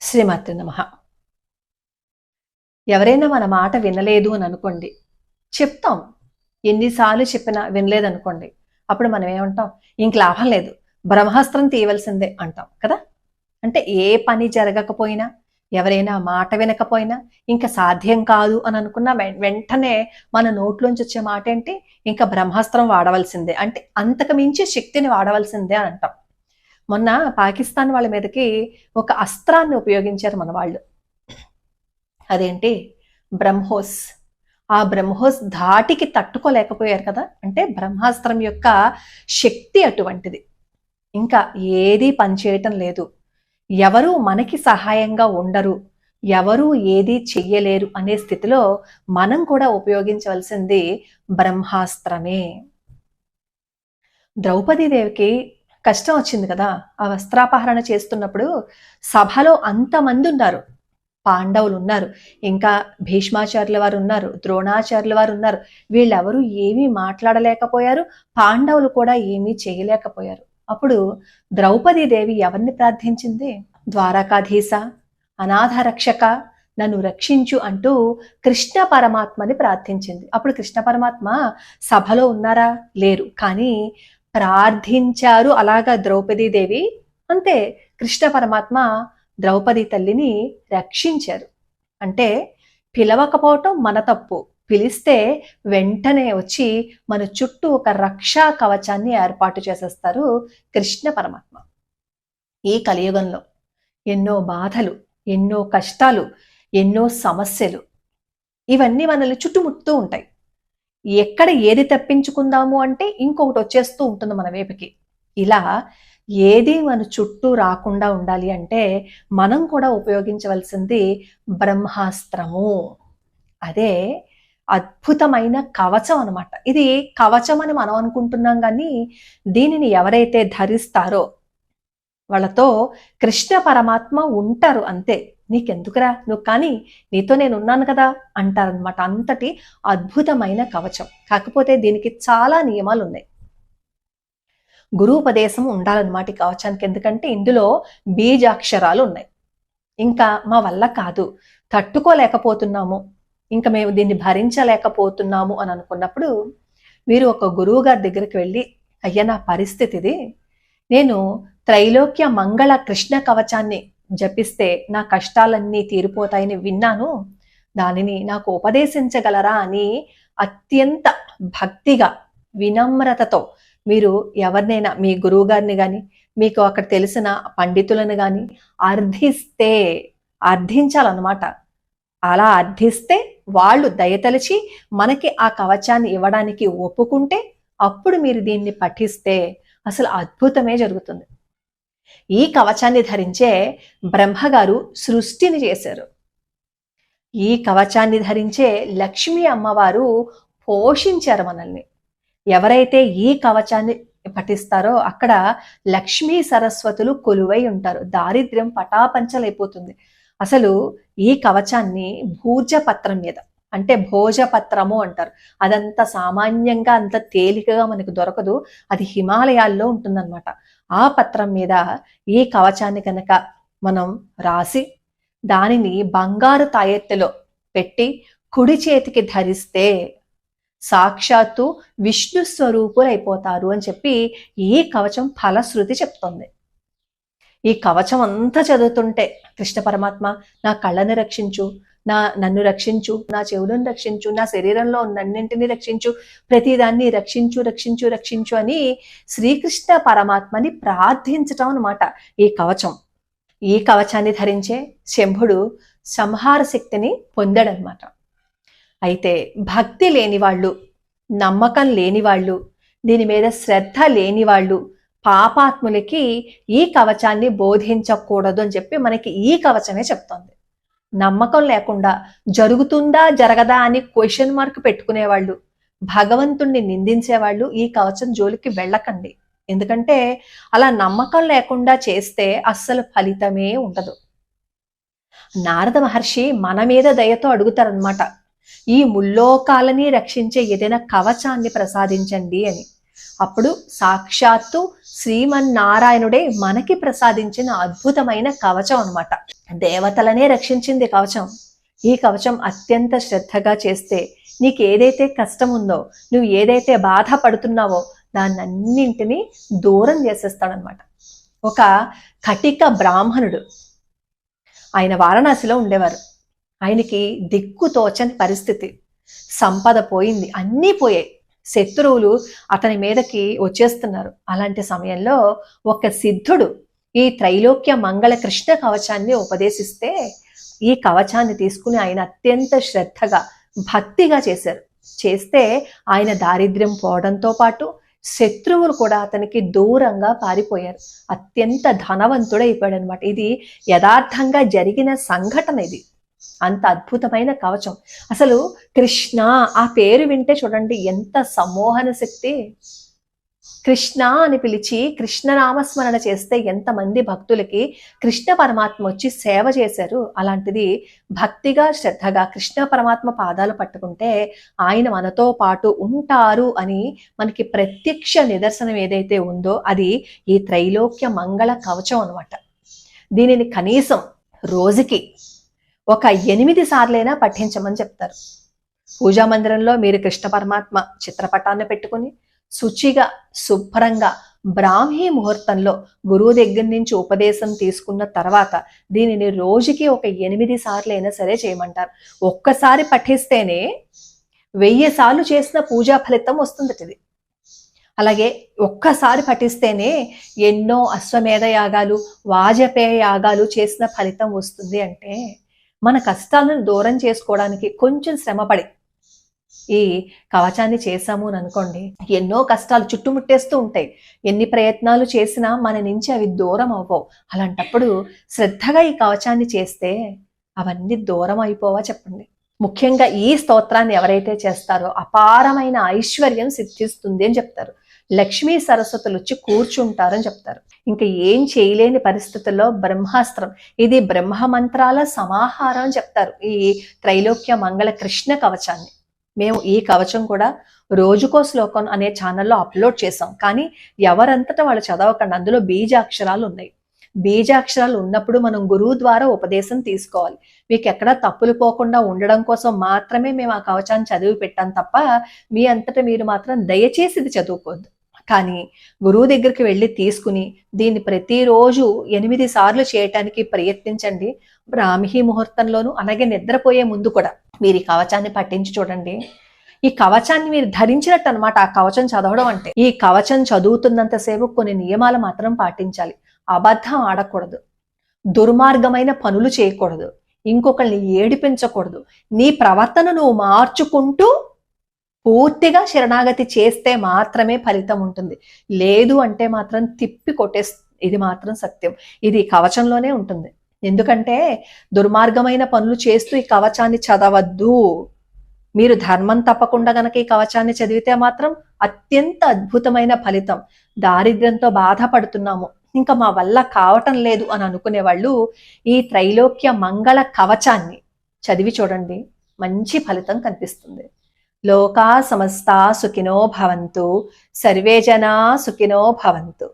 శ్రీమాత్రే నమః. ఎవరైనా మన మాట వినలేదు అని అనుకోండి, చెప్తాం. ఎన్నిసార్లు చెప్పినా వినలేదనుకోండి, అప్పుడు మనం ఏమంటాం? ఇంక లాభం లేదు, బ్రహ్మాస్త్రం తీయవలసిందే అంటాం కదా. అంటే ఏ పని జరగకపోయినా, ఎవరైనా మాట వినకపోయినా, ఇంకా సాధ్యం కాదు అని అనుకున్న వెంటనే మన నోట్లోంచి వచ్చే మాట ఏంటి? ఇంకా బ్రహ్మాస్త్రం వాడవలసిందే, అంటే అంతకు మించి శక్తిని వాడవలసిందే అని అంటాం. మొన్న పాకిస్తాన్ వాళ్ళ మీదకి ఒక అస్త్రాన్ని ఉపయోగించారు మన వాళ్ళు. అదేంటి? బ్రహ్మోస్. ఆ బ్రహ్మోస్ ధాటికి తట్టుకోలేకపోయారు కదా. అంటే బ్రహ్మాస్త్రం యొక్క శక్తి అటువంటిది. ఇంకా ఏదీ పనిచేయటం లేదు, ఎవరు మనకి సహాయంగా ఉండరు, ఎవరు ఏదీ చెయ్యలేరు అనే స్థితిలో మనం కూడా ఉపయోగించవలసింది బ్రహ్మాస్త్రమే. ద్రౌపదీదేవికి కష్టం వచ్చింది కదా. ఆ వస్త్రాపహరణ చేస్తున్నప్పుడు సభలో అంతమంది ఉన్నారు. పాండవులు ఉన్నారు, ఇంకా భీష్మాచార్యుల వారు ఉన్నారు, ద్రోణాచార్యుల వారు ఉన్నారు. వీళ్ళెవరూ ఏమీ మాట్లాడలేకపోయారు, పాండవులు కూడా ఏమీ చేయలేకపోయారు. అప్పుడు ద్రౌపదీదేవి ఎవరిని ప్రార్థించింది? ద్వారకాధీశ, అనాథ రక్షక, నన్ను రక్షించు అంటూ కృష్ణ పరమాత్మని ప్రార్థించింది. అప్పుడు కృష్ణ పరమాత్మ సభలో ఉన్నారా? లేరు, కానీ ప్రార్థించారు అలాగా ద్రౌపదీదేవి. అంతే, కృష్ణ పరమాత్మ ద్రౌపది తల్లిని రక్షించారు. అంటే పిలవకపోవటం మన తప్పు, పిలిస్తే వెంటనే వచ్చి మన చుట్టూ ఒక రక్షా కవచాన్ని ఏర్పాటు చేసేస్తారు కృష్ణ పరమాత్మ. ఈ కలియుగంలో ఎన్నో బాధలు, ఎన్నో కష్టాలు, ఎన్నో సమస్యలు, ఇవన్నీ మనల్ని చుట్టుముడుతూ ఉంటాయి. ఎక్కడ ఏది తప్పించుకుందాము అంటే ఇంకొకటి వచ్చేస్తూ ఉంటుంది మన వైపుకి. ఇలా ఏది మన చుట్టూ రాకుండా ఉండాలి అంటే మనం కూడా ఉపయోగించవలసింది బ్రహ్మాస్త్రము. అదే అద్భుతమైన కవచం అనమాట. ఇది కవచం అని మనం అనుకుంటున్నాం, కానీ దీనిని ఎవరైతే ధరిస్తారో వాళ్ళతో కృష్ణ పరమాత్మ ఉంటారు. అంతే, నీకెందుకురా, నువ్వు కానీ, నీతో నేను ఉన్నాను కదా అంటారనమాట. అంతటి అద్భుతమైన కవచం. కాకపోతే దీనికి చాలా నియమాలు ఉన్నాయి. గురూపదేశం ఉండాలన్నమాట ఈ కవచానికి. ఎందుకంటే ఇందులో బీజాక్షరాలు ఉన్నాయి. ఇంకా మా వల్ల కాదు, తట్టుకోలేకపోతున్నాము, ఇంకా మేము దీన్ని భరించలేకపోతున్నాము అని అనుకున్నప్పుడు మీరు ఒక గురువు గారి దగ్గరికి వెళ్ళి, అయ్యా నా పరిస్థితి ఇది, నేను త్రైలోక్య మంగళ కృష్ణ కవచాన్ని జపిస్తే నా కష్టాలన్నీ తీరిపోతాయని విన్నాను, దానిని నాకు ఉపదేశించగలరా అని అత్యంత భక్తిగా వినమ్రతతో మీరు ఎవరినైనా, మీ గురువు గారిని కానీ, మీకు అక్కడ తెలిసిన పండితులను కానీ అర్థించాలన్నమాట. అలా అర్థిస్తే వాళ్ళు దయతలిచి మనకి ఆ కవచాన్ని ఇవ్వడానికి ఒప్పుకుంటే అప్పుడు మీరు దీన్ని పఠిస్తే అసలు అద్భుతమే జరుగుతుంది. ఈ కవచాన్ని ధరించే బ్రహ్మగారు సృష్టిని చేశారు. ఈ కవచాన్ని ధరించే లక్ష్మీ అమ్మవారు పోషించారు మనల్ని. ఎవరైతే ఈ కవచాన్ని పఠిస్తారో అక్కడ లక్ష్మీ సరస్వతులు కొలువై ఉంటారు. దారిద్ర్యం పటాపంచలైపోతుంది. అసలు ఈ కవచాన్ని భూజపత్రం మీద, అంటే భోజపత్రము అంటారు, అదంత సామాన్యంగా అంత తేలికగా మనకు దొరకదు. అది హిమాలయాల్లో ఉంటుందన్నమాట. ఆ పత్రం మీద ఈ కవచాన్ని కనుక మనం రాసి దానిని బంగారు తాయెత్తులో పెట్టి కుడి చేతికి ధరిస్తే సాక్షాత్తు విష్ణు స్వరూపులైపోతారు అని చెప్పి ఈ కవచం ఫలశ్రుతి చెప్తోంది. ఈ కవచం అంతా చదువుతుంటే కృష్ణ పరమాత్మ నా కళ్ళని రక్షించు, నన్ను రక్షించు, నా చెవులను రక్షించు, నా శరీరంలో ఉన్నన్నింటినీ రక్షించు, ప్రతిదాన్ని రక్షించు రక్షించు రక్షించు అని శ్రీకృష్ణ పరమాత్మని ప్రార్థించటం అనమాట ఈ కవచం. ఈ కవచాన్ని ధరించే శంభుడు సంహార శక్తిని పొందాడనమాట. అయితే భక్తి లేని వాళ్ళు, నమ్మకం లేని వాళ్ళు, దీని మీద శ్రద్ధ లేని వాళ్ళు, పాపాత్ములకి ఈ కవచాన్ని బోధించకూడదు అని చెప్పి మనకి ఈ కవచమే చెప్తోంది. నమ్మకం లేకుండా జరుగుతుందా జరగదా అని క్వశ్చన్ మార్క్ పెట్టుకునేవాళ్ళు, భగవంతుణ్ణి నిందించేవాళ్ళు ఈ కవచం జోలికి వెళ్ళకండి. ఎందుకంటే అలా నమ్మకం లేకుండా చేస్తే అస్సలు ఫలితమే ఉండదు. నారద మహర్షి మన మీద దయతో అడుగుతారనమాట, ఈ ముల్లోకాలని రక్షించే ఏదైనా కవచాన్ని ప్రసాదించండి అని. అప్పుడు సాక్షాత్తు శ్రీమన్నారాయణుడే మనకి ప్రసాదించిన అద్భుతమైన కవచం అన్నమాట. దేవతలనే రక్షించింది కవచం. ఈ కవచం అత్యంత శ్రద్ధగా చేస్తే నీకు ఏదైతే కష్టం ఉందో, నువ్వు ఏదైతే బాధపడుతున్నావో దాన్నన్నింటినీ దూరం చేసేస్తాడనమాట. ఒక కటిక బ్రాహ్మణుడు, ఆయన వారణాసిలో ఉండేవారు. ఆయనకి దిక్కు తోచని పరిస్థితి, సంపద పోయింది, అన్నీ పోయాయి, శత్రువులు అతని మీదకి వచ్చేస్తున్నారు. అలాంటి సమయంలో ఒక సిద్ధుడు ఈ త్రైలోక్య మంగళ కృష్ణ కవచాన్ని ఉపదేశిస్తే ఈ కవచాన్ని తీసుకుని ఆయన అత్యంత శ్రద్ధగా భక్తిగా చేస్తే ఆయన దారిద్ర్యం పోవడంతో పాటు శత్రువులు కూడా అతనికి దూరంగా పారిపోయారు. అత్యంత ధనవంతుడైపోయాడు అనమాట. ఇది యథార్థంగా జరిగిన సంఘటన. ఇది అంత అద్భుతమైన కవచం. అసలు కృష్ణ ఆ పేరు వింటే చూడండి ఎంత సమ్మోహన శక్తి. కృష్ణ అని పిలిచి కృష్ణనామస్మరణ చేస్తే ఎంతమంది భక్తులకి కృష్ణ పరమాత్మ వచ్చి సేవ చేశారు. అలాంటిది భక్తిగా శ్రద్ధగా కృష్ణ పరమాత్మ పాదాలు పట్టుకుంటే ఆయన మనతో పాటు ఉంటారు అని మనకి ప్రత్యక్ష నిదర్శనం ఏదైతే ఉందో అది ఈ త్రైలోక్య మంగళ కవచం అనమాట. దీనిని కనీసం రోజుకి ఒక 8 సార్లైనా పఠించమని చెప్తారు. పూజా మందిరంలో మీరు కృష్ణ పరమాత్మ చిత్రపటాన్ని పెట్టుకుని శుచిగా శుభ్రంగా బ్రాహ్మీ ముహూర్తంలో గురువు దగ్గర నుంచి ఉపదేశం తీసుకున్న తర్వాత దీనిని రోజుకి ఒక 8 సార్లు అయినా సరే చేయమంటారు. ఒక్కసారి పఠిస్తేనే 1000 సార్లు చేసిన పూజా ఫలితం వస్తుంది ఇది. అలాగే ఒక్కసారి పఠిస్తేనే ఎన్నో అశ్వమేధ యాగాలు, వాజపేయ యాగాలు చేసిన ఫలితం వస్తుంది. అంటే మన కష్టాలను దూరం చేసుకోవడానికి కొంచెం శ్రమపడి ఈ కవచాన్ని చేశాము అని అనుకోండి, ఎన్నో కష్టాలు చుట్టుముట్టేస్తూ ఉంటాయి. ఎన్ని ప్రయత్నాలు చేసినా మన నుంచి అవి దూరం అవ్వవు. అలాంటప్పుడు శ్రద్ధగా ఈ కవచాన్ని చేస్తే అవన్నీ దూరం అయిపోవా చెప్పండి. ముఖ్యంగా ఈ స్తోత్రాన్ని ఎవరైతే చేస్తారో అపారమైన ఐశ్వర్యం సిద్ధిస్తుంది అని చెప్తారు. లక్ష్మీ సరస్వతులు వచ్చి కూర్చుంటారని చెప్తారు. ఇంకా ఏం చేయలేని పరిస్థితుల్లో బ్రహ్మాస్త్రం, ఇది బ్రహ్మ మంత్రాల సమాహారం అని చెప్తారు ఈ త్రైలోక్య మంగళ కృష్ణ కవచాన్ని. మేము ఈ కవచం కూడా రోజుకో శ్లోకం అనే ఛానల్లో అప్లోడ్ చేసాం. కానీ ఎవరంతటా వాళ్ళు చదవకండి, అందులో బీజాక్షరాలు ఉన్నాయి. బీజాక్షరాలు ఉన్నప్పుడు మనం గురువు ద్వారా ఉపదేశం తీసుకోవాలి. మీకు ఎక్కడా తప్పులు పోకుండా ఉండడం కోసం మాత్రమే మేము ఆ కవచాన్ని చదివి పెట్టాం తప్ప మీ అంతటా మీరు మాత్రం దయచేసి ఇది చదువుకోవద్దు. కానీ గురువు దగ్గరికి వెళ్ళి తీసుకుని దీన్ని ప్రతిరోజు 8 సార్లు చేయటానికి ప్రయత్నించండి. బ్రాహ్మీ ముహూర్తంలోనూ అలాగే నిద్రపోయే ముందు కూడా మీరు ఈ కవచాన్ని పఠించి చూడండి. ఈ కవచాన్ని మీరు ధరించినట్టు అనమాట ఆ కవచం చదవడం అంటే. ఈ కవచం చదువుతున్నంతసేపు కొన్ని నియమాలు మాత్రం పాటించాలి. అబద్ధం ఆడకూడదు, దుర్మార్గమైన పనులు చేయకూడదు, ఇంకొకరిని ఏడిపించకూడదు. నీ ప్రవర్తన నువ్వు మార్చుకుంటూ పూర్తిగా శరణాగతి చేస్తే మాత్రమే ఫలితం ఉంటుంది. లేదు అంటే మాత్రం తిప్పి ఇది మాత్రం సత్యం. ఇది కవచంలోనే ఉంటుంది. ఎందుకంటే దుర్మార్గమైన పనులు చేస్తూ ఈ కవచాన్ని చదవద్దు. మీరు ధర్మం తప్పకుండా గనక ఈ కవచాన్ని చదివితే మాత్రం అత్యంత అద్భుతమైన ఫలితం. దారిద్ర్యంతో బాధపడుతున్నాము, ఇంకా మా వల్ల కావటం లేదు అని అనుకునే వాళ్ళు ఈ త్రైలోక్య మంగళ కవచాన్ని చదివి చూడండి, మంచి ఫలితం కనిపిస్తుంది. లోకా సమస్తా సుఖినో భవంతు, సర్వే జనా సుఖినో భవంతు.